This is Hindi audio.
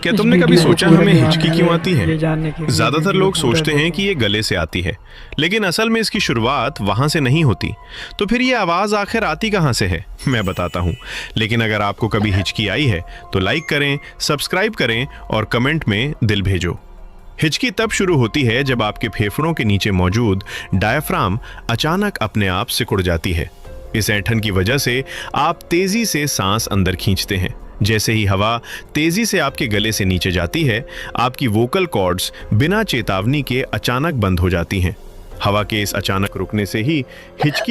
क्या इस तुमने कभी वीडियो को सोचा पूरे हमें ध्यान हिचकी से क्यों आती है? ये जानने के लिए ज्यादातर वीडियो लोग पूरा सोचते हैं देखें। कि ये गले से आती है, लेकिन असल में इसकी शुरुआत वहां से नहीं होती। तो फिर ये आवाज आखिर आती कहां से है, मैं बताता हूं। लेकिन अगर आपको कभी हिचकी आई है तो लाइक करें, सब्सक्राइब करें और कमेंट में दिल भेजो। हिचकी तब शुरू होती है जब आपके फेफड़ों के नीचे मौजूद डायफ्राम अचानक अपने आप सिकुड़ जाती है। इस ऐंठन की वजह से आप तेजी से सांस अंदर खींचते हैं। जैसे ही हवा तेजी से आपके गले से नीचे जाती है, आपकी वोकल कॉर्ड्स बिना चेतावनी के अचानक बंद हो जाती हैं। हवा के इस अचानक रुकने से ही हिचकी